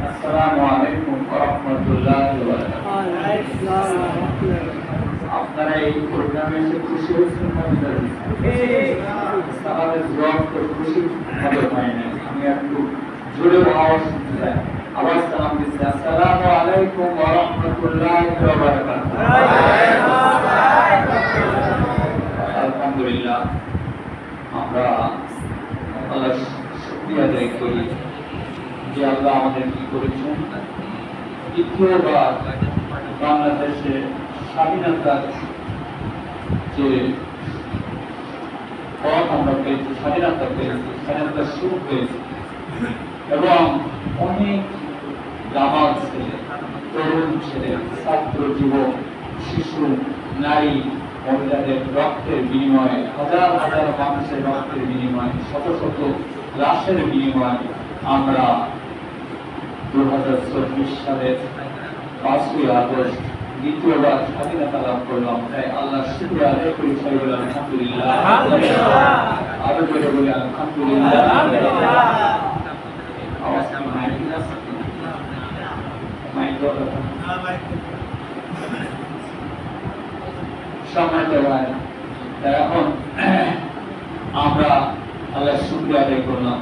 আসসালামু আলাইকুম ওয়া রাহমাতুল্লাহি ওয়া বারাকাতুহু। আপনারা এই প্রোগ্রামে এসে খুশি হয়েছেন না? আমাদের জবাব তো খুশি হবে হয় না। আমি একটু জোরে আওয়াজ শুনতে চাই। আওয়াজ সালাম দিচ্ছি, আসসালামু আলাইকুম ওয়া রাহমাতুল্লাহি ওয়া বারাকাতুহু। আলহামদুলিল্লাহ, আমরা আল্লাহর শুকরিয়া আদায় করি যে আল্লাহ আমাদের কি করেছেন, দ্বিতীয়বার বাংলাদেশে স্বাধীনতার যে পথ আমরা পেয়েছি, স্বাধীনতা পেয়েছি, স্বাধীনতার সুখ পেয়েছি এবং অনেক জামাল ছেলে, তরুণ ছেলে, ছাত্র যুবক, শিশু, নারী, মহিলাদের রক্তের বিনিময়ে, হাজার হাজার মানুষের রক্তের বিনিময়ে, শত শত লাশের বিনিময়ে আমরা 2024 সালের 5ই আগস্ট দ্বিতীয়বার স্বাধীনতা লাভ করলাম। তাই আল্লাহ শুকরিয়া আদায় করি, সবাই বলে আলহামদুলিল্লাহ। আরো জোরে বলে আলহামদুলিল্লাহ। এখন আমরা আল্লাহ শুকরিয়া আদায় করলাম।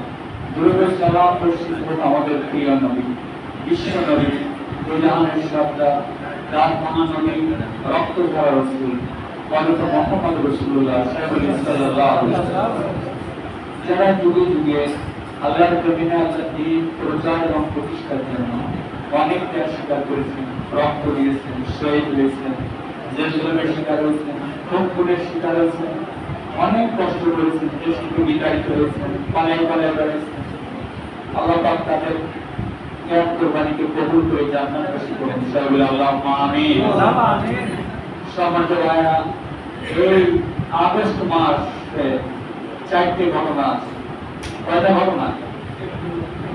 আমাদের প্রিয় নবী, বিশ্ব নবী, দুজাহানের সর্দার, রাত ভাঙা নবী, রক্ত ঝরা রাসূল হযরত মুহাম্মদ রাসূলুল্লাহ সাল্লাল্লাহু আলাইহি ওয়াসাল্লাম, যারা যুগে যুগে আল্লাহর জমিনে আল্লাহর দ্বীন প্রচার এবং প্রতিষ্ঠার জন্য অনেক ত্যাগ স্বীকার করেছেন, রক্ত দিয়েছেন, শহীদ হয়েছেন, জেল-জুলুমের শিকার হয়েছেন, খুনের শিকার হয়েছেন, অনেক কষ্ট করেছেন, দেশ থেকে বিতাড়িত হয়েছেন, পালায় পালায় বেড়াইছেন। আল্লাহ পাক তাদের ত্যাগ কোরবানিকে কবুল করে জান্নাতবাসী করেন। সবাই বলে আল্লাহুম্মা আমিন। সম্মানিত ভাইরা, এই আগস্ট মাসে 4টি ঘটনা আছে। কয়টা ঘটনা?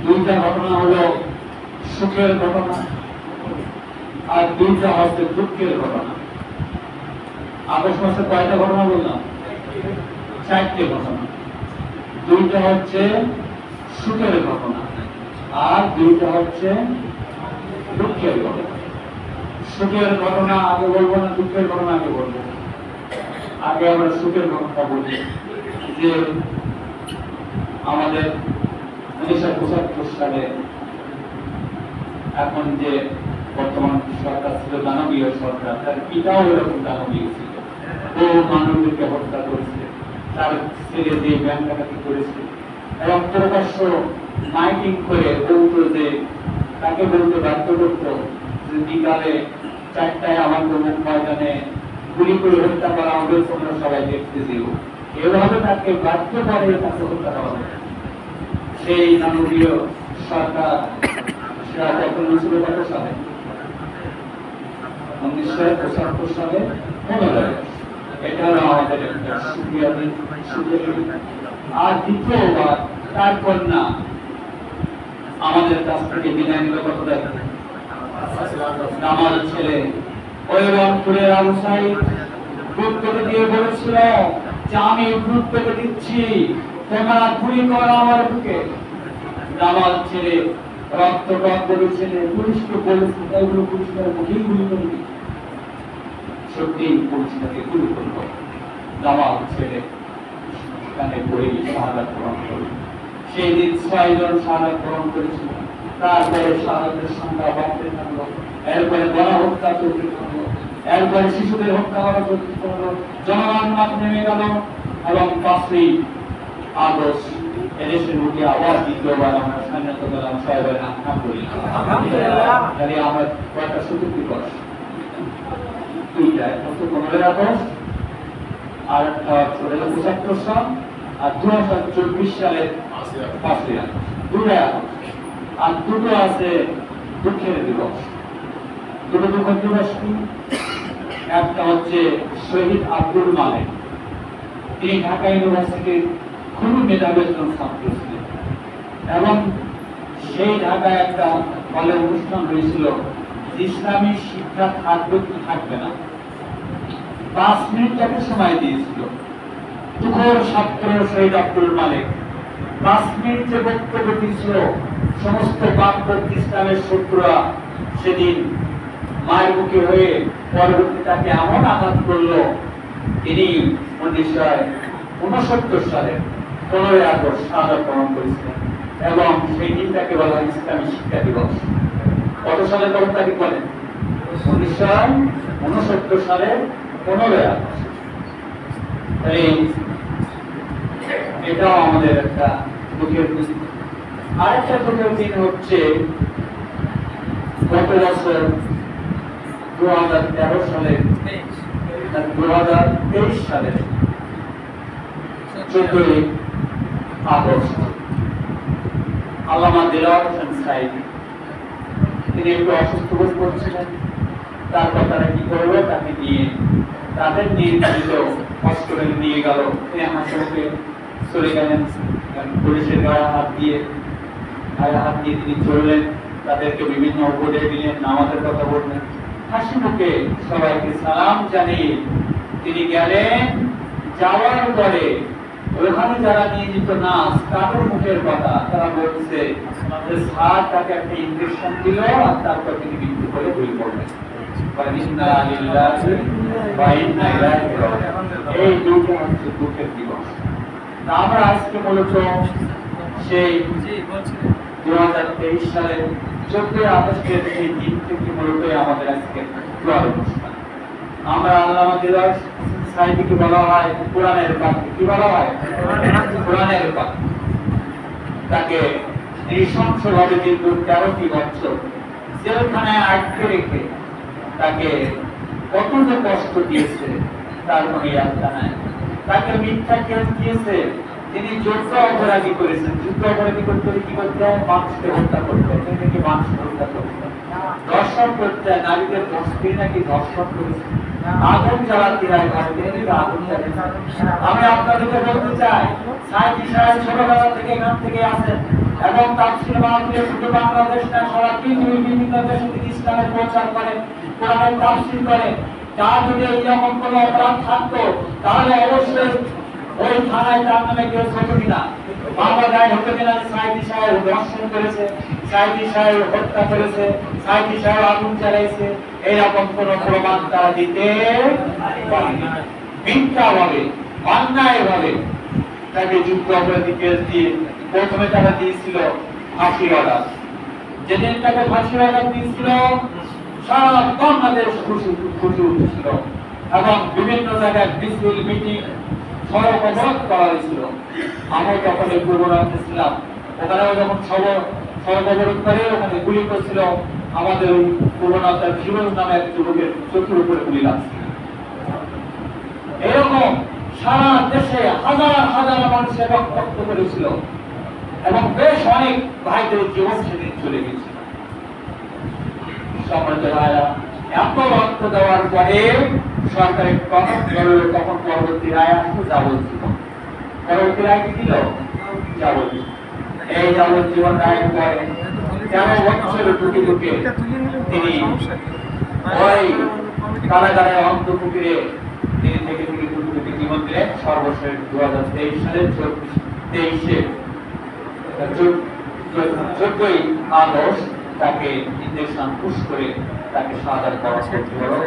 2টা ঘটনা হলো সুখের ঘটনা আর 2টা হচ্ছে দুঃখের ঘটনা। আগস্ট মাসে কয়টা ঘটনা বললাম? 4টি ঘটনা। 2টা হচ্ছে সুখের ঘটনা আর 2টা হচ্ছে দুঃখের ঘটনা। সুখের ঘটনা আগে বলবো না দুঃখের ঘটনা আগে বলবো? আগে আমরা সুখের ঘটনা বলি যে আমাদের 1975 সালে এখন যে বর্তমান সরকার ছিল দানবীয় সরকার, তার পিতাও এরকম দানবীয় ছিল। ও মানবীকে হত্যা করেছে, তার ছেলে যে ব্যাংক ডাকাতি করেছে এবং প্রকাশ্য মাইকিং করে বলতো যে তাকে বলতে বাধ্য করতো যে বিকালে 4টায় আমার প্রমুখ ময়দানে গুলি করে হত্যা করা হবে, তোমরা সবাই দেখতে দিও। এভাবে তাকে বাধ্য করে তাকে হত্যা করা হবে। সেই দানবীয় সরকার সেটা তখন ছিল কত সালে? 1975 সালে 15 এটা হলো আমাদের একটা সুক্রিয়া দিন। আর দ্বিতীয়বার তার কন্যা আমাদের কাছ থেকে বিদায় নিল কত দেখেন, আমার ছেলে ওই রংপুরের আবু সাইদ বুক করে দিয়ে বলেছিল যে আমি বুক করে দিচ্ছি, তোমরা গুলি করো আমার বুকে। আমার ছেলে রক্ত টক বলেছিল, পুলিশকে বলেছিল এগুলো পুলিশের মুখেই গুলি করবি। সত্যি পুলিশটাকে গুলি করলো। আমার ছেলে সেখানে পড়ে শাহাদাত বরণ করল। সেই দিন 6 জন শাহাদাত বরণ করেছিল। তারপরে শাহাদাতের সংখ্যা বাড়তে থাকলো, এরপরে গণহত্যা চলতে থাকলো, এরপরে শিশুদের হত্যা করা চলতে থাকলো, জনগণ নেমে গেল এবং 5ই আগস্ট এদেশের বুকে আবার দ্বিতীয়বার আমরা স্বাধীনতা পেলাম। সবাই বলেন আলহামদুলিল্লাহ। তাহলে আমরা কয়েকটা সুযোগ দিবস, 2টা, একটা হচ্ছে 15 আগস্ট আর একটা হচ্ছে 75 সাল আর 2024 সালের 5ই আগস্ট। 2টা আগস্ট আর 2টো আছে দুঃখের দিবস। 2টো দুঃখের দিবস কি? একটা হচ্ছে শহীদ আব্দুল মালেক, তিনি ঢাকা ইউনিভার্সিটির খুবই মেধাবী একজন ছাত্র ছিলেন এবং সেই ঢাকায় একটা হলে অনুষ্ঠান হয়েছিল, ইসলামী শিক্ষা থাকবে কি থাকবে না। 5 মিনিট তাকে সময় দিয়েছিল। তুখোর ছাত্র শহীদ আব্দুল মালেক কাশ্মীর যে বক্তব্য দিয়েছিল, সমস্ত বামপন্থী ইসলামের শত্রুরা সেদিন মায়ের মুখে হয়ে পরবর্তী তাকে এমন আঘাত করলো, তিনি 1969 সালে 15ই আগস্ট শাহাদাত বরণ করেছিলেন এবং সেই দিনটাকে বলা হয় ইসলামী শিক্ষা দিবস। কত সালে তখন তাকে বলেন? 1969 সালে 15ই আগস্ট। এটাও আমাদের একটা দুঃখের দিন। আরেকটা দুঃখের দিন হচ্ছে গত বছর 2013 সালে 2023 সালে 14ই আগস্ট আল্লামা দেলোয়ার হোসেন সাঈদী তিনি একটু অসুস্থ বোধ করছিলেন। তারপর তারা কি করলো, তাকে নিয়ে তাদের নির্ধারিত হসপিটালে নিয়ে গেল। তিনি হাসপাতালে চলে গেলেন, পুলিশের গায়ে হাত দিয়ে তিনি চললেন, তাদেরকে বিভিন্ন উপদেশ দিলেন, নামাজের কথা বললেন, হাসি মুখে সবাইকে সালাম জানিয়ে তিনি গেলেন। যাওয়ার পরে ওখানে যারা নিয়োজিত নার্স তাদের মুখের কথা, তারা বলছে স্যার তাকে একটা ইনজেকশন দিল আর তারপর তিনি মৃত্যু করে বই পড়লেন। এই দুটো হচ্ছে দুঃখের দিবস। আমরা আজকে মূলত সেই 2023 সালের 14ই আগস্টের সেই দিন থেকে মূলত আমাদের আজকে দোয়ার অনুষ্ঠান। আমরা আল্লামা দেলোয়ার সাঈদীকে বলা হয় কোরআনের পাখি। কি বলা হয়? কোরআনের পাখি। তাকে নৃশংসভাবে দীর্ঘ 13টি বছর জেলখানায় আটকে রেখে তাকে কত যে কষ্ট দিয়েছে তার কোনো ইয়াদটা নাই। তাকে মিথ্যা কেস দিয়েছে, তিনি যুদ্ধ অপরাধী করেছেন। যুদ্ধ অপরাধী করতে হলে কি করতে হয়? মানুষকে হত্যা করতে হয়, তিনি মানুষকে হত্যা করতে হয়, ধর্ষণ করতে হয়, নারীদের বস্তি নাকি ধর্ষণ করেছে, আগুন জ্বালাতে হয় ঘরে, তিনি আগুন জ্বালিয়েছেন। আমি আপনাদেরকে বলতে চাই, সাঈদী সাহেব ছোটবেলা থেকে এখান থেকে আসেন এবং তাফসীর মাহফিলে শুধু বাংলাদেশ না সারা পৃথিবীর বিভিন্ন দেশে তিনি ইসলামের প্রচার করেন, কোরআনের তাফসীর করেন। তার যদি এইরকম কোনো অপরাধ থাকতো তাহলে অবশ্যই ওই থানায় তার নামে কেউ ছোট কিনা বাবা দায় হতো কিনা সাঈদী সাহেব ধর্ষণ করেছে, সাঈদী সাহেব হত্যা করেছে, সাঈদী সাহেব আগুন জ্বালাইছে, এইরকম কোন প্রমাণ তারা দিতে পারেনি। মিথ্যাভাবে অন্যায়ভাবে তাকে যুদ্ধ অপরাধী কেস দিয়ে প্রথমে তারা দিয়েছিল ফাঁসির অর্ডার। যেদিন তাকে ফাঁসির অর্ডার দিয়েছিল সারা বাংলাদেশ খুশি উঠেছিল এবং বিভিন্ন জায়গায় মিছিল মিটিং সড়ক অবরোধ করা হয়েছিল। আমরা যখন এই পূর্বরাজ্যে ছিলাম, ওখানেও যখন সড়ক অবরোধ করে ওখানে গুলি করছিল, আমাদের ওই পূর্বরাজ্যের ফিরোজ নামে এক যুবকের চোখের উপরে গুলি লাগছিল। এরকম সারা দেশে হাজার হাজার মানুষের রক্ত করেছিল এবং বেশ অনেক ভাইদের জীবন সেদিন চলে গেছিল। সম্মানিত ভাইরা, এত রক্ত দেওয়ার পরে সরকারের টনক ধরল, তখন পরবর্তী রায় আসলো যাবজ্জীবন। পরবর্তী রায় কি দিল? যাবজ্জীবন। এই যাবজ্জীবন রায়ের পরে 13 বছরের ঢুকে তিনি ওই কারাগারে অন্তপুকুরে তিনি থেকে ঢুকে জীবন দিলেন। সর্বশেষ 2023 সালের 14ই আগস্ট তাকে ইনজেকশন পুশ করে তাকে শাহাদাত বরণ করতে হলো।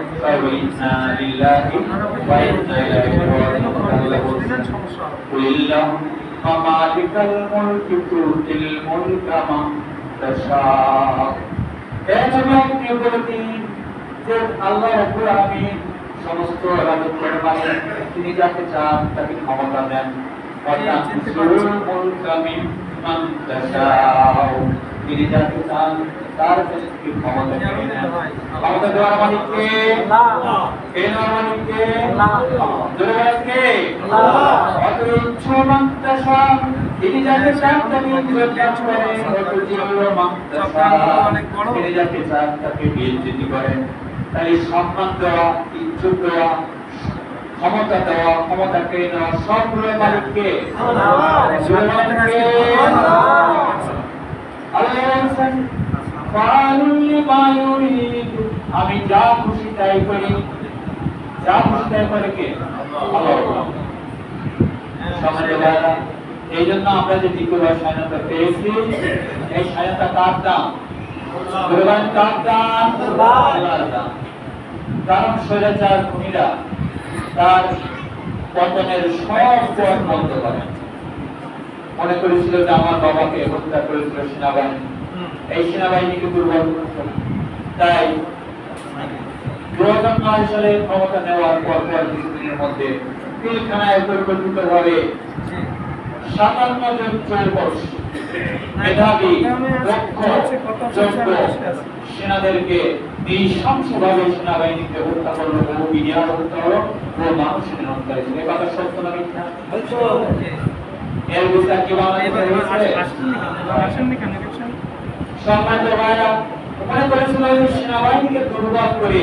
ইন্না লিল্লাহি ওয়া ইন্না ইলাইহি রাজিউন। কুল্লাহুম্মা মালিকাল মুলকি তুতিল মুলকা মান তাশা। এই জন্য বলতে যে আল্লাহ রাব্বুল আলামিন সমস্ত রাজত্বের মালিক, তিনি যাকে চান তাকে ক্ষমতা দেন। অর্থাৎ তুতিল মুলকা মান তাশা, তিনি যাকে চান তার কাছে ক্ষমতা কেড়ে নেন। ক্ষমতা দেওয়ার মালিক কে? আল্লাহ। কে দেওয়ার মালিক কে? আল্লাহ। জোরে কে? আল্লাহ। অতএব মান্তাসা, তিনি যাকে চান তাকে ইজ্জত করেন, অতএব মান্তাসা, তিনি যাকে চান তাকে বেইজ্জত করেন। তাই সম্মান দেওয়া, ইজ্জত দেওয়া, ক্ষমতা দেওয়া, ক্ষমতা কেড়ে নেওয়া সবগুলো মালিক কে? আল্লাহ। জোরে কে? আল্লাহ। আমি যা খুশি তাই করি, যা খুশি তাই করে কে? আল্লাহ। এই জন্য আমরা যে দ্বিতীয়বার স্বাধীনতা পেয়েছি, এই স্বাধীনতা কার দাম? কার দাম? আল্লাহর দাম। কারণ স্বৈরাচার খুনিরা তার পতনের সব পথ বন্ধ করে। মনে করেছিল যে আমার বাবাকে হত্যা করেছিল সেনাবাহিনী, এই সেনাবাহিনীকে দুর্বল করেছিল। তাই 2009 সালে ক্ষমতা নেওয়ার পর কিছুদিনের মধ্যে পিলখানায় পরিকল্পিতভাবে 57 জন চৌকস মেধাবী দক্ষ যোগ্য সেনাদেরকে নৃশংসভাবে সেনাবাহিনীকে হত্যা করলো, বহু মিডিয়ার হত্যা হলো, বহু মানুষের হত্যা হয়েছিল। এ কথা সত্য না মিথ্যা? এর বিচার কি বাংলাদেশে হয়েছে? সম্মানিত ভাইরা, মনে করেছিল যে সেনাবাহিনীকে দুর্বল করে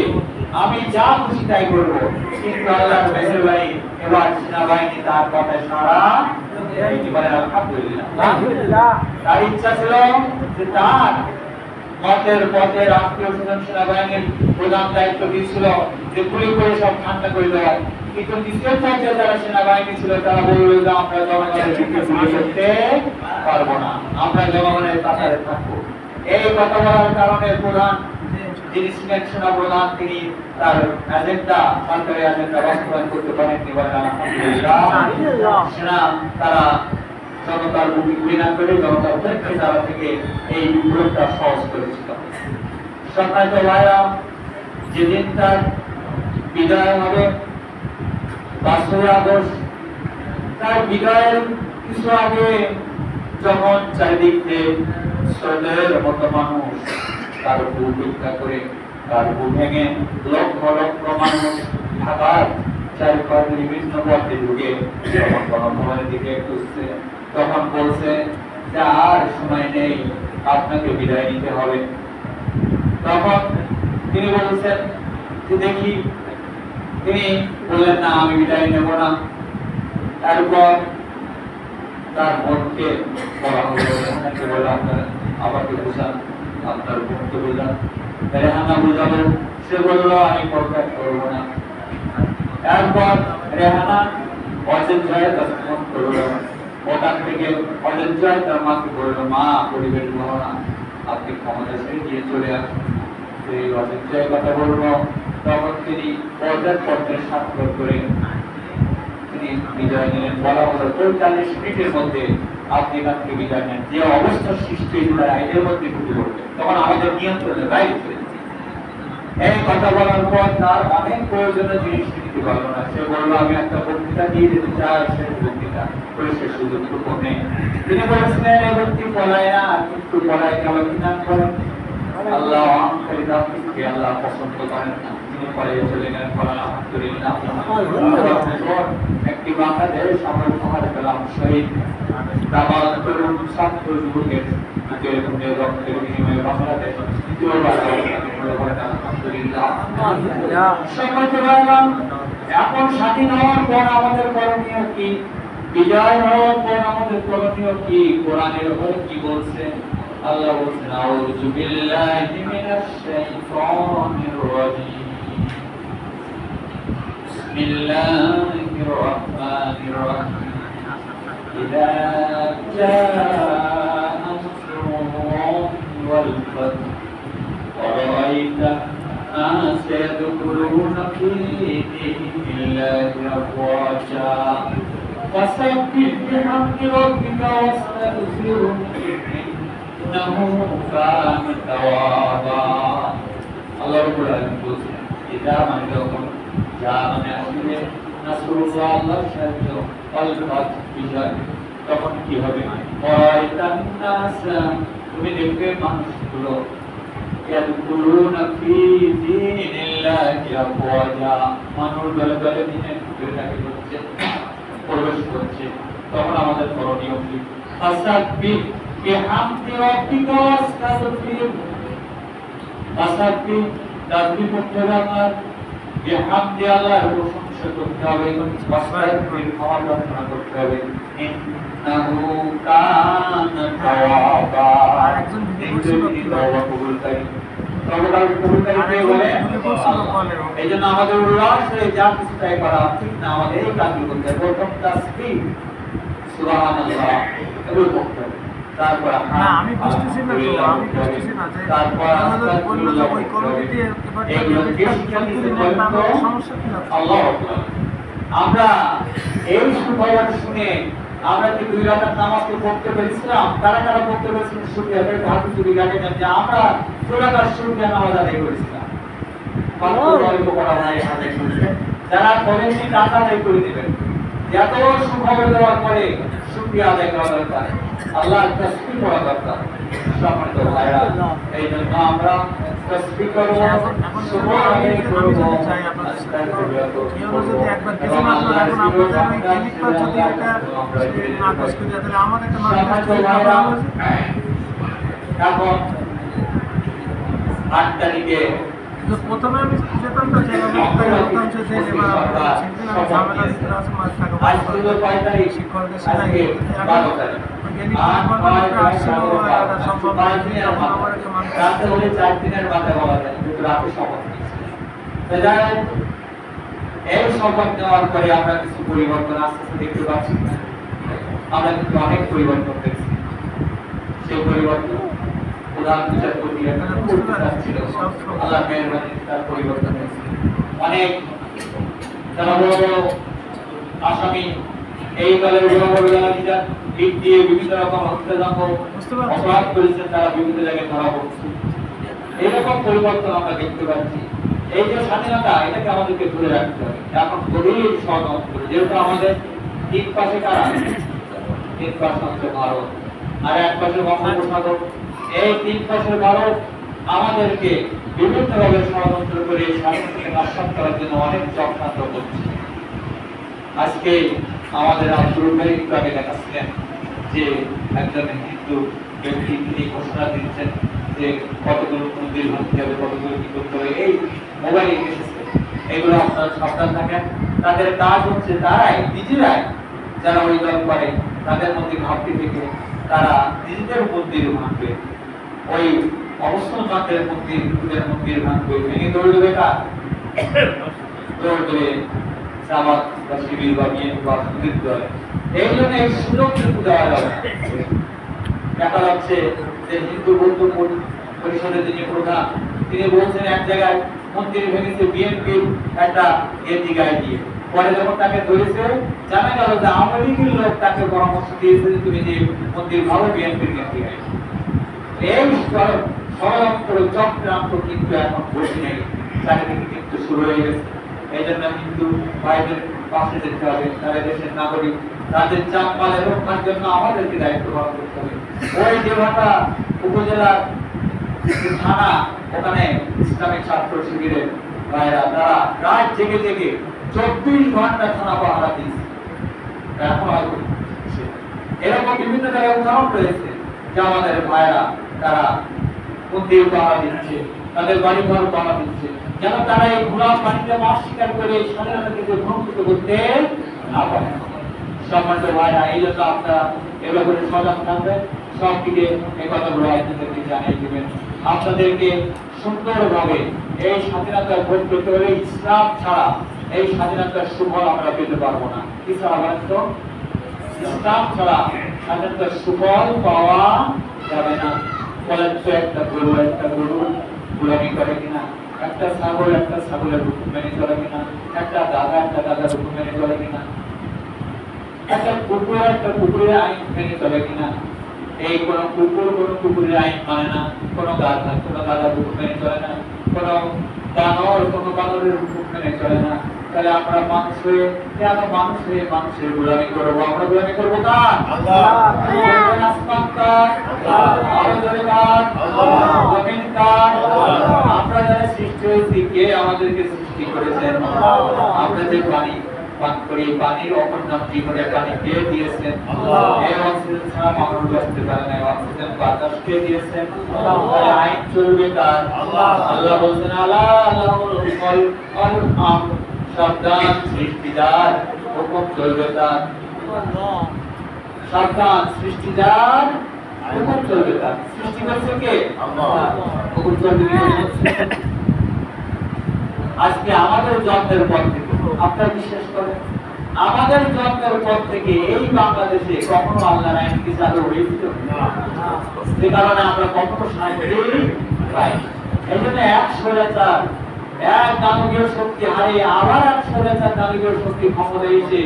আমি যা খুশি তাই করবো, কিন্তু আল্লাহর মেহেরবানি এবার সেনাবাহিনী তার কথায় সাড়া একেবারে আলহামদুলিল্লাহ। তার ইচ্ছা ছিল যে তার মতের পথে রাষ্ট্রীয় শাসন সেনাবাহিনীর প্রধান দায়িত্ব দিয়েছিল যে গুলি করে সব ঠান্ডা করে দেওয়া, কিন্তু দ্বিতীয় পর্যায়ে যারা সেনাবাহিনী ছিল তারা বলল যে আমরা জনগণের বিরুদ্ধে গুলি করতে পারবো না, আমরা জনগণের কাতারে থাকবো। এই কথা বলার কারণে প্রধান যিনি ছিলেন সেনা প্রধান, তিনি তার এজেন্ডা, সরকারি এজেন্ডা বাস্তবায়ন করতে পারেননি। আলহামদুলিল্লাহ, সেনা তারা জনতার মুখে গুলি না করে জনতার পক্ষে তারা থেকে এই বিপ্লবটা সহজ করেছিল। সম্মানিত ভাইরা, যেদিন তার বিদায় হবে 5 আগস্ট, তার বিদায়ের কিছু আগে যখন চারিদিক থেকে স্রোতের মতো মানুষ তার বুক ভিক্ষা করে, তার বুক ভেঙে লক্ষ লক্ষ মানুষ ঢাকার চারিপাশে বিভিন্ন পথে ঢুকে যখন গণভবনের দিকে খুঁজছে, তখন বলছে যে আর সময় নেই, আপনাকে বিদায় নিতে হবে। তখন তিনি বলছেন যে দেখি, তিনি বললেন না আমি বিদায় নেব না। তারপর তার বোনকে বলা হলো, আপনার আমাকে বোঝান, আপনার বোনকে বোঝান। রেহানা বোঝালো, সে বললো আমি পরকার করবো না। তারপর রেহানা অযোধ্যায় তার ফোন করলো, ওখান থেকে অযোধ্যায় তার মাকে বললো, মা পরিবেশ ভালো না, আপনি ক্ষমতা ছেড়ে দিয়ে চলে আসুন। সেই অযোধ্যায় কথা বললো, তখন তিনি পর্যায় স্বাক্ষর করে তিনি বিদায় নিলেন। বলা হলো 45 মিনিটের মধ্যে আপনি এখান থেকে বিদায় নেন, যে অবস্থার সৃষ্টি তারা এর মধ্যে ঢুকে পড়বে, তখন আমাদের নিয়ন্ত্রণে বাইরে চলে। এই কথা বলার পর তার অনেক প্রয়োজনীয় জিনিস দিতে পারলো না। সে বললো আমি একটা বক্তৃতা দিয়ে দিতে চাই, সেই বক্তৃতা করে সে সুযোগটুকু নেই। তিনি বলেছিলেন এই ব্যক্তি পলায় না, কিন্তু পলায় কেমন বিধান করেন আল্লাহ, আল্লাহ পছন্দ করেন না। তিনি পরে চলে গেলেন, আলহামদুলিল্লাহ। একটি বাংলাদেশ আমরা সমাজ পেলাম শহীদ তরুণ ছাত্র যুবকের রক্তের বিনিময়ে বাংলাদেশ এখন স্বাধীন হওয়ার পর আমাদের করণীয় কি? বিজয় হওয়ার পর আমাদের করণীয় কি? কোরআনের উপর কি বলছে? আল্লাহ বলছেন আউযু বিল্লাহি মিনাশ শাইতানির রাজীম, বিসমিল্লাহির রাহমানির রাহিম, ইযা জাআ নাসরুল্লাহি ওয়াল ফাth ওয়া রাআইতা الناس يدخلون في دين الله أفواجا فسبح بحمد ربك واستغفره إنه كان توابا। আল্লাহ রাব্বুল আলামিন বলেন, ইদা মানে যখন যা মানে আসবে নাসরুল্লাহ, আল্লাহর সাহায্য, ওয়াল ফাth বিজয়, তখন কি হবে? ওয়ারাইতান নাস, তুমি দেখবে মানুষগুলো ইয়াদখুলুনা ফি দীনিল্লাহি আফওয়াজা, মানুষ দলে দলে দিনের ভিতরে প্রবেশ করছে। তখন আমাদের করণীয় কি? ফাসাব্বিহ বিহামদি রাব্বিকা ওয়াস্তাগফির, ফাসাব্বিহ তাসবিহ করতে হবে আপনার, বিহামদি আল্লাহর প্রশংসা করতে হবে, ওয়াস্তাগফির ক্ষমা প্রার্থনা করতে হবে, ইন্নাহু কানা তাওয়াবা, আরেকজন তিনি তওবা কবুলকারী। এই জন্য আমাদের উল্লাস যা কিছু তাই করা ঠিক না, আমাদের এই কাজগুলো করতে হবে। প্রথম তাসবিহ সুবহানাল্লাহ এগুলো পড়তে হবে। তারপর না আমি বুঝতেছি না তো, আমি বুঝতেছি না যে আমাদের বললো যে ওই কমিটিতে এবার সমস্যা কি আছে? আল্লাহ আমরা এই সুবহান শুনে আমরা কি 2 রাকাত নামাজকে পড়তে পেরেছিলাম? কারা কারা পড়তে পেরেছিলেন? সুবিধাতে হাত তুলে রাখেন যে আমরা 2 রাকাত সুবিধা নামাজ আদায় করেছিলাম। যারা করেননি টাকা আদায় করে দিবেন। এত সুখবর দেওয়ার পরে শুকরিয়া আদায় করা দরকার, আল্লাহ তাসবিহ করা দরকার। সম্মানিত ভাইরা, এই জন্য আমরা তাসবিহ করব, শুকর আদায় করব। এখন 8 তারিখে প্রথমে আমি যেতাম না যে শিক্ষকদের সাথে এই শপথ নেওয়ার পরে আমরা কিছু পরিবর্তন আস্তে আস্তে দেখতে পাচ্ছি। আমরা কিন্তু অনেক পরিবর্তন দেখছি। সেই পরিবর্তন প্রধান বিচারপতি আল্লাহ মেহরবানি তার পরিবর্তন হয়েছে। অনেক যারা বড় বড় আসামি এই দলের দিক দিয়ে বিভিন্ন রকম হত্যাযজ্ঞ অপরাধ করেছেন, তারা বিভিন্ন জায়গায় ধরা পড়ছে। এইরকম পরিবর্তন আমরা দেখতে পাচ্ছি। এই যে স্বাধীনতা, এটাকে আমাদেরকে ধরে রাখতে হবে। এখন গভীর ষড়যন্ত্র, যেহেতু আমাদের তিন পাশে কারা, তিন পাশে হচ্ছে ভারত আর এক পাশে বঙ্গোপসাগর। এই তিন পাশের ভারত আমাদেরকে বিভিন্নভাবে ষড়যন্ত্র করে স্বাধীনতাকে নস্বাত করার জন্য অনেক চক্রান্ত করছে। আজকে আমাদের আব্দুল ভাইকে দেখাচ্ছিলেন যে একজন হিন্দু ব্যক্তি তিনি ঘোষণা দিচ্ছেন যে কতগুলো মন্দির ভাঙতে হবে, কতগুলো কি করতে হবে। এই মোবাইলে এসেছে, এগুলো আপনারা সাবধান থাকেন। তাদের কাজ হচ্ছে তারাই নিজেরাই যারা ওই দল করে তাদের মধ্যে ঘাটতি থেকে তারা নিজেদের মন্দির ভাঙবে, ওই অবস্থান মাত্রের মন্দির হিন্দুদের মন্দির ভাঙবে, ভেঙে দৌড় দেবে। কার দৌড় দেবে? জামাত বা শিবির বা বিএনপি বা সুদীর দল। এই জন্য এই সুযোগ কিন্তু দেওয়া যাবে। দেখা যাচ্ছে যে হিন্দু বৌদ্ধ পরিষদের যিনি প্রধান, তিনি বলছেন এক জায়গায় মন্দির ভেঙেছে বিএনপির একটা গেঞ্জি গায়ে দিয়ে। পরে যখন তাকে ধরেছে জানা গেল যে আওয়ামী লীগের লোক তাকে পরামর্শ দিয়েছে যে তুমি যে মন্দির ভালো বিএনপির গেঞ্জি গায়ে। এই ষড়যন্ত্র চক্রান্ত কিন্তু এখন বসে নেই, চারিদিকে কিন্তু শুরু হয়ে গেছে। এই জন্য হিন্দু ভাইদের পাশে যেতে হবে, তারা দেশের নাগরিক, তাদের চাপমালে রক্ষার জন্য আমাদেরকে দায়িত্ব পালন করতে হবে। ওই দেওয়াটা উপজেলার থানা, ওখানে ইসলামিক ছাত্র শিবিরের ভাইরা তারা রাত জেগে জেগে 24 ঘন্টা থানা পাহারা দিয়েছে। এখন এরকম বিভিন্ন জায়গায় উদাহরণ রয়েছে যে আমাদের ভাইরা তারা মন্দির পাহারা দিচ্ছে, তাদের বাড়ি ঘর পাহারা দিচ্ছে, যেন তারা এই ঘোড়া পানিতে মাছ শিকার করে স্বাধীনতাকে ভ্রমিত করতে না পারে। সম্মানিত ভাইরা, এই জন্য আপনারা এগুলো করে সজাগ থাকবেন, সব দিকে এই কথাগুলো আপনাদেরকে জানিয়ে দেবেন। আপনাদেরকে সুন্দরভাবে এই স্বাধীনতার ভোট পেতে হলে ইসলাম ছাড়া এই স্বাধীনতার সুফল আমরা পেতে পারবো না। কি ছাড়া বলেন তো? ইসলাম ছাড়া স্বাধীনতার সুফল পাওয়া যাবে না। বলেন তো, একটা গরু গোলামি করে কিনা, একটা ছাগলের হুকুম মেনে চলে কিনা, একটা দাদার হুকুম মেনে চলে কিনা, একটা কুকুরের আইন মেনে চলে কিনা? এই কোন কুকুরের আইন মানে না, কোন গাধার হুকুম মেনে চলে না, কোন বানরের হুকুম মেনে চলে না। তাহলে আমরা মানুষ হয়ে মানুষের গোলামি করবো। আমরা গোলামি করবো কার? আসমান কার? জমিন কার? আমরা যারা সৃষ্টি হয়েছি, কে আমাদেরকে সৃষ্টি করেছেন? আমরা যে পানি পান করি, পানির অপর নাম জীবনের পানি কে দিয়েছেন? এই অক্সিজেন ছাড়া মানুষ বাঁচতে পারে না, অক্সিজেন বাতাস কে দিয়েছেন? আইন চলবে কার? আল্লাহ বলছেন সাবধান, সৃষ্টিদার হুকুম চলবে তার। সাবধান, সৃষ্টিদার হুকুম চলবে তার। সৃষ্টি করছে কে? হুকুম চলবে কে? আজকে আমাদের জন্মের পর থেকে আপনারা বিশ্বাস করেন আমাদের জন্মের পর থেকে এই বাংলাদেশে কখনো আল্লাহর আইন কি চালু হয়েছিল না, যে কারণে আমরা কখনো শান্তি পাই। এই জন্য এক স্বৈরাচার, এক দানবীয় শক্তি হারিয়ে আবার এক স্বৈরাচার দানবীয় শক্তি ক্ষমতা এসে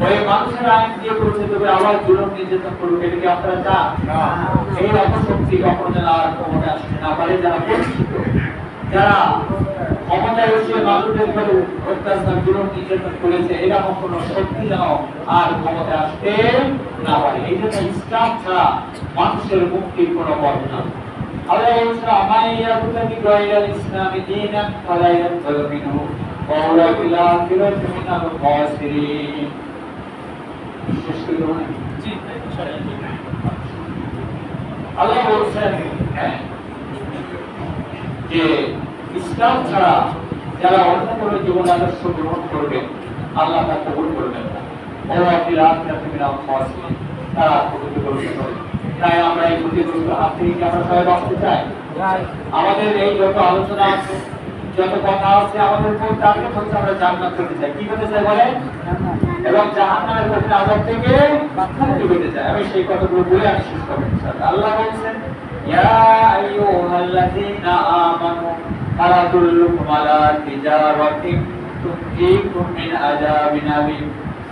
ওই মানুষের আইন দিয়ে করেছে, তবে আবার জুলুম নির্যাতন করুক, এটা কি আপনারা চান? এই অপশক্তি কখনো যেন আর ক্ষমতা আসতে না পারে। যারা পরিচিত, যারা ক্ষমতায় এসে মানুষদের উপরে অত্যাচার জুলুম নির্যাতন করেছে, এরকম কোনো শক্তি যেন আর ক্ষমতায় আসতে না পারে। এই জন্য ইসলাম ছাড়া মানুষের মুক্তির কোনো পথ না। আল্লাহ বলছেন, আমাইয়া বুতাকি গায়রাল ইসলামি দীনান ফালা ইয়াকবালু মিনহু ওয়া হুয়া ফিল আখিরাতি মিনাল খাসিরিন। শেষ করে দেব না? জি, আল্লাহ বলছেন যে ইসলাম ছাড়া যারা অন্য কোনো জীবন আদর্শ গ্রহণ করবে আল্লাহ তা কবুল করবেন না। ওয়া ফিল আখিরাতি মিনাল খাসিরিন, তারা ক্ষতিগ্রস্ত হবে। তাই আমরা এই ক্ষতিগ্রস্ত হাত থেকে আমরা সবাই বাঁচতে চাই। আমাদের এই যত আলোচনা আছে, যত কথা আছে, আমাদের কোন টার্গেট হচ্ছে আমরা জান্নাত পেতে চাই। কি পেতে চাই বলেন? এবং জাহান্নামের কঠিন আযাব থেকে মুক্তি পেতে চাই। আমি সেই কথাগুলো বলে আমি শেষ করব ইনশাআল্লাহ। আল্লাহ বলেন, ইয়া আইয়ুহাল্লাযীনা আমানু আলা আদুল্লুকুম আলা তিজারাতিন তুনজিকুম মিন আযাবিন আলীম।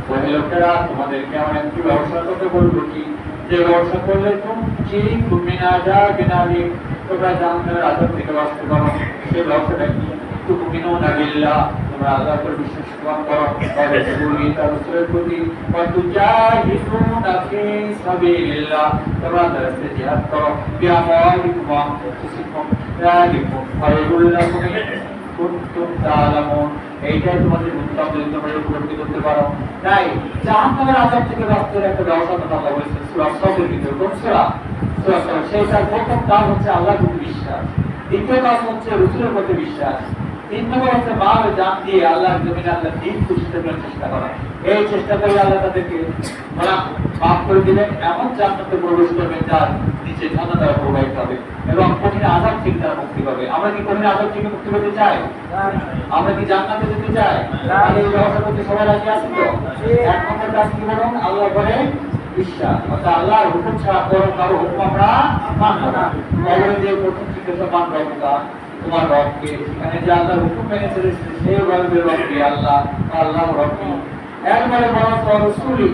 ওহে লোকেরা, তোমাদেরকে আমরা একটি ব্যবসা করতে বলবো, কি যে ব্যবসা করলে তুনজিকুম মিন আযাবিন আলীম, তোমরা জাহান্নামের আযাব থেকে বাঁচতে পারো। সেই ব্যবসাটা কি? তুমিনুনা বিল্লাহ, তোমরা আল্লাহর উপর বিশ্বাস করো, আর রাসূলই তার রাসূলের প্রতি, ওয়া তুজাহিদুনা ফি সাবিলিল্লাহ, তোমরা রাস্তায় জিহাদ করো, বিআমওয়ালিকুম ওয়া আনফুসিকুম, যালিকুম খায়রুল লাকুম ইন কুনতুম তা'লামুন। এইটাই তোমাদের উত্তম, যদি তোমরা উপলব্ধি করতে পারো। তাই জাহান্নামের আযাব থেকে বাঁচার একটা ব্যবস্থা কথা আল্লাহ বলেছেন সূরা সফের ভিতরে। কোন সূরা? সূরা সফ। সেইটার প্রথম কাজ হচ্ছে আল্লাহর প্রতি বিশ্বাস, দ্বিতীয় কাজ হচ্ছে রাসূলের প্রতি বিশ্বাস, তিন নম্বর হচ্ছে মাল জান দিয়ে আল্লাহর জমিনে আল্লাহর দ্বীন প্রতিষ্ঠা করার চেষ্টা করা। এই চেষ্টা করে আল্লাহ তাদেরকে মাফ করে দিবেন, এমন জান্নাতে প্রবেশ করবেন যার নিচে ঝর্ণা দ্বারা প্রবাহিত হবে, এবং কঠিন আযাব থেকে তারা মুক্তি পাবে। আমরা কি কঠিন আযাব থেকে মুক্তি পেতে চাই? আমরা কি জান্নাতে যেতে চাই? তাহলে এই ব্যবস্থা করতে সবাই রাজি আছেন তো? এক নম্বর কাজ কি বলুন? আল্লাহ বলে বিশ্বাস, অর্থাৎ আল্লাহর হুকুম ছাড়া কারো হুকুম আমরা মানব না। তাহলে যে প্রথম জিজ্ঞাসা মানব আমরা তোমার রবকে, এখানে যে আল্লাহর হুকুম মেনে চলেছে সেই বলবে রবকে আল্লাহ, আল্লাহ রবকে। একবারে বলা তো রাসূলই,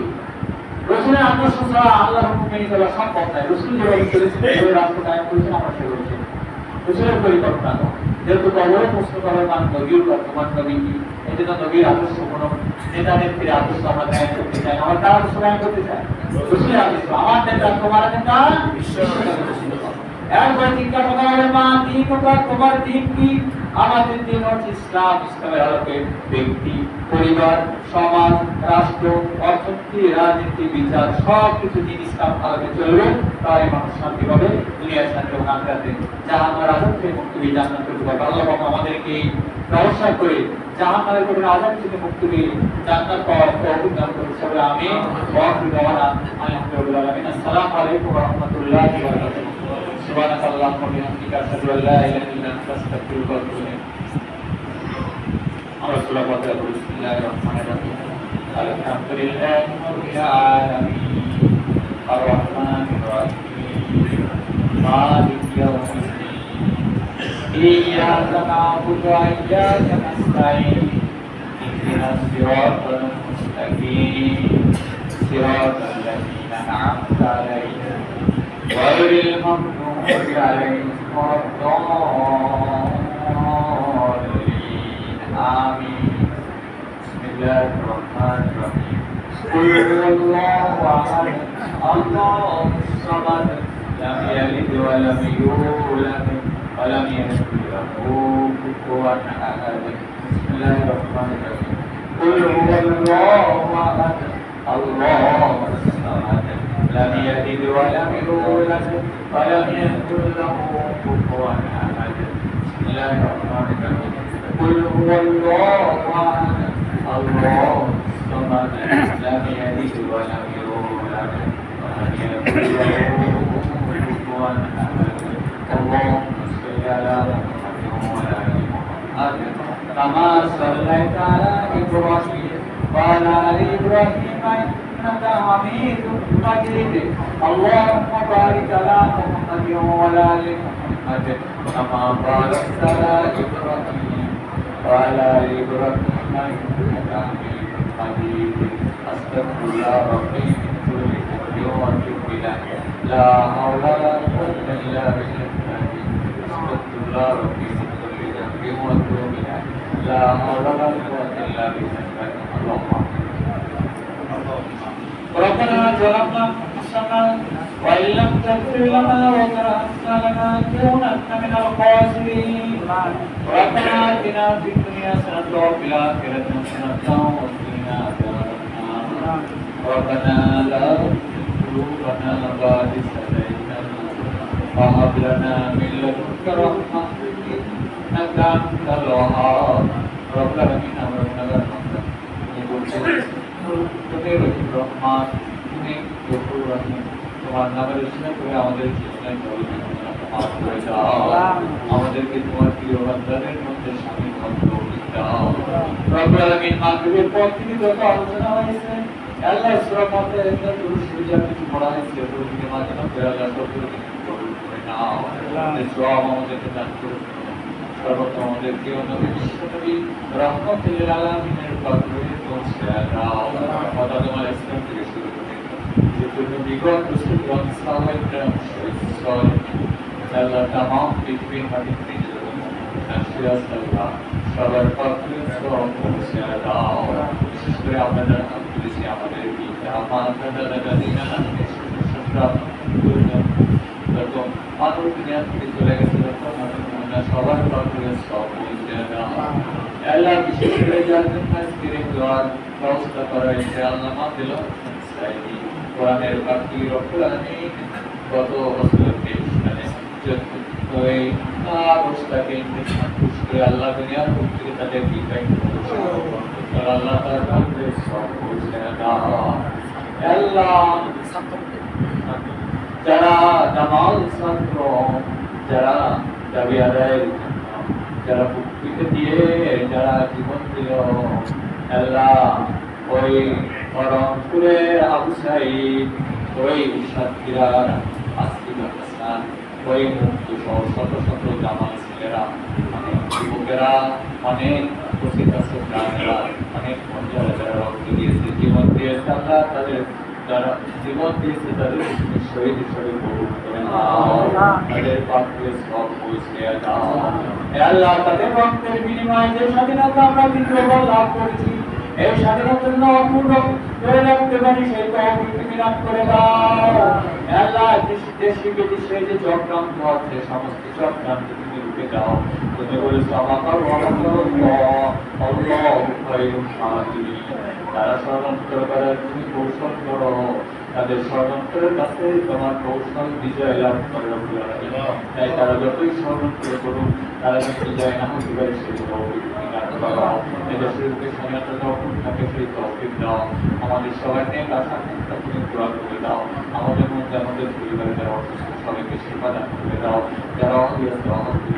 রাসূলের আদর্শ ছাড়া আল্লাহর হুকুম মেনে চলা সম্ভব নয়। রাসূল যেভাবে চলেছেন, যেভাবে রাস্তা কায়েম করেছেন, আমরা সেভাবে চলি। রাসূলের পরিকল্পনা নয়। যেহেতু কবরে প্রশ্ন করার মান নবীর পর তোমার নবী কি, এই জন্য নবীর আদর্শ কোনো নেতা নেত্রীর আদর্শ আমরা কায়েম করতে চাই না, আমরা তার আদর্শ কায়েম করতে চাই। রাসূলের আদর্শ, আমার নেতা তোমার নেতা একবার জিজ্ঞাসা করা হবে, মা দিন তোমার দিন কি? আমাদের দিন হচ্ছে ইসলাম। ইসলামের আলোকে ব্যক্তি, পরিবার, সমাজ, রাষ্ট্র, অর্থনীতি, রাজনীতি, বিচার সব কিছু দিন ইসলাম আলোকে চলবে, তাই মানুষ শান্তি পাবে, দুনিয়ার শান্তি এবং আখিরাতে জাহান্নামের আযাব থেকে মুক্তি পেয়ে জান্নাতে ঢুকবে। আল্লাহ পাক আমাদেরকে ব্যবস্থা করে জাহান্নামের কঠিন আযাব থেকে মুক্তি পেয়ে জান্নাত পাওয়ার তৌফিক দান করুন। সবাই আমিন। ওয়া আখিরু দাওয়ানা আলহামদুলিল্লাহি রাব্বিল আলামিন। আসসালামু আলাইকুম ওয়া রাহমাতুল্লাহি ওয়া বারাকাতুহু। سبحانك اللهم وبحمدك أشهد أن لا إله إلا أنت أستغفرك وأتوب إليك. بسم الله الرحمن الرحيم. الحمد لله رب العالمين الرحمن الرحيم مالك يوم الدين إياك نعبد وإياك نستعين اهدنا الصراط المستقيم صراط الذين أنعمت عليهم غير المغضوب عليهم ولا الضالين آمين. بسم الله الرحمن الرحيم. قل هو الله أحد الله الصمد لم يلد ولم يولد ولم يكن له كفوا أحد. بسم الله الرحمن الرحيم. قل هو الله أحد الله الصمد لم يلد ولم يولد ولم يكن له كفوا أحد. بسم الله الرحمن الرحيم. قل هو الله أحد الله الصمد لم يلد ولم يولد ولم يكن له كفوا أحد. اللهم صل على محمد وعلى آل محمد كما صليت على إبراهيم وعلى آل إبراهيم إنك حميد مجيد اللهم بارك على محمد وعلى آل محمد كما باركت على إبراهيم وعلى آل إبراهيم إنك حميد مجيد أستغفر الله ربي من كل ذنب وأتوب إليه لا حول ولا قوة إلا بالله أستغفر الله ربي من كل ذنب وأتوب إليه لا حول ولا قوة إلا بالله اللهم ربنا ظلمنا أنفسنا وإن لم تغفر لنا وترحمنا لنكونن من الخاسرين ربنا آتنا في الدنيا حسنة وفي الآخرة حسنة وقنا عذاب النار ربنا لا تزغ قلوبنا بعد إذ هديتنا وهب لنا من لدنك رحمة إنك أنت الوهاب رب العالمين আমরা তুমি রহিম রহমান তুমি গফুর রহিম তোমার নামের উল্লেখ করে আমাদের জীবনে মাফ করে দাও আমাদেরকে তোমার প্রিয় বান্দাদের মধ্যে শামিল করতে দাও রব্বুল আলামিন মাগরিবের পর থেকে যত আলোচনা হয়েছে আল্লাহ সূরা ফাতিহার একটা দুরূদ যা কিছু পড়া হয়েছে ওগুলোকে মাঝখানে করে আল্লাহ কবুল করে নাও এই দোয়া আমাদেরকে দান করুন সর্বপ্রথম আমাদেরকে নবী বিশ্বনবী রাহমাতুল আলামিনের পাকে পৌঁছে দাও আদম আলাইহিস সালাম থেকে শুরু করে যত বিগত মুসলমান সাহাবায়ে আল্লাহ তামাম পৃথিবীর মাটিতে নাশিয়াত আল্লাহ সবার পাকে পৌঁছে দাও বিশেষ করে আমাদের পুলিশে আমাদের আমাদের দাদা-দাদিরা সন্তান তখন মানুষ দুনিয়া থেকে চলে গেছে সবার পাকে পৌঁছে দাও আল্লাহ বিশেষ করে যার জন্য আজকের দোয়ার ব্যবস্থা করা হয়েছে আল্লাহ মা দিল সাইদি কোরআনের বাকি রব্বুল আলামিন গত বছরকে মানে ওই অবস্থাকে খুশি আল্লাহ দুনিয়ার মুক্তি তাদের বিদায় আল্লাহ তার পাকে পৌঁছে দাও আল্লাহ যারা জামাল ছাত্র যারা দাবি আদায়ের যারা মুক্তিকে দিয়ে যারা জীবন দিল আল্লাহ ওই রংপুরের আবু সাঈদ ওই সাতক্ষীরার আসিফ হাসান ওই মুক্ত সহ শত শত জামাল ছেলেরা অনেক যুবকেরা অনেক উপস্থিত আছে প্রাণীরা অনেক মহিলারা যারা রক্ত দিয়েছে জীবন দিয়েছে আল্লাহ তাদের যারা জীবন দিয়েছে তাদের শহীদ হিসেবে কবুল করে নাও তাদের পাকে সব পৌঁছে দাও আল্লাহ তাদের রক্তের বিনিময়ে যে স্বাধীনতা আমরা দ্বিতীয়বার লাভ করেছি এই স্বাধীনতার জন্য অপূর্ণ ধরে রাখতে পারি সেই তৌফিক বিরাট করে দাও আল্লাহ দেশে বিদেশে যে চক্রান্ত আছে সমস্ত চক্রান্ত তুমি রুখে দাও তুমি বলেছো আমাকে আল্লাহ খায়রুল হাকিমিন তারা ষড়যন্ত্র করার তুমি কৌশল করো তাদের ষড়যন্ত্রের কাছে তোমার কৌশল বিজয় লাভ করে তাই তারা যতই ষড়যন্ত্র করুক তারা যদি বিজয় না হতে পারে সেই তৌফিক দাও এদেশের পেছনে তৌফিক থাকে সেই তৌফিক দাও আমাদের সবার নিয়ে আশা তুমি পুরা করে দাও আমাদের মধ্যে আমাদের পরিবারে যারা অসুস্থ সবাইকে সেবা দান করে দাও যারা অসুস্থ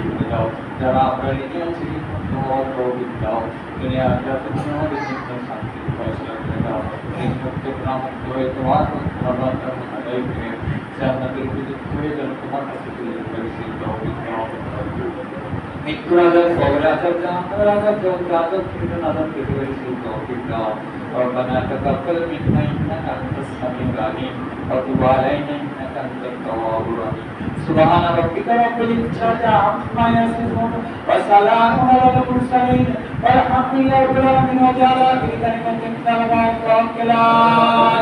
করে দাও যারা আমরা ঋণে আছি তোমার তৌফিক দাও দুনিয়া আখিরাতে আমাদের জীবনে শান্তি ফয়সালা করে দাও এই মুক্ত প্রামুক্ত হয়ে তোমার রহমতের আদায় করে জান্নাতের উপযুক্ত হয়ে যেন তোমার কাছে চলে যেতে পারি সেই তৌফিক দাও মৃত্যুর আজাদ কবরের আজাদ জাহান্নামের আজাদ জগতের আজাদ থেকে আজাদ পেতে পারি সেই তৌফিক দাও ربنا تقبل منا انك انت السميع العليم وتب علينا انك انت التواب الرحيم سبحان ربك رب العزة عما يصفون وسلام على المرسلين والحمد لله رب العالمين وجعل اخر كلمة لا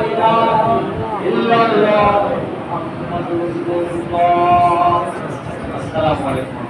اله الا الله محمد رسول الله السلام عليكم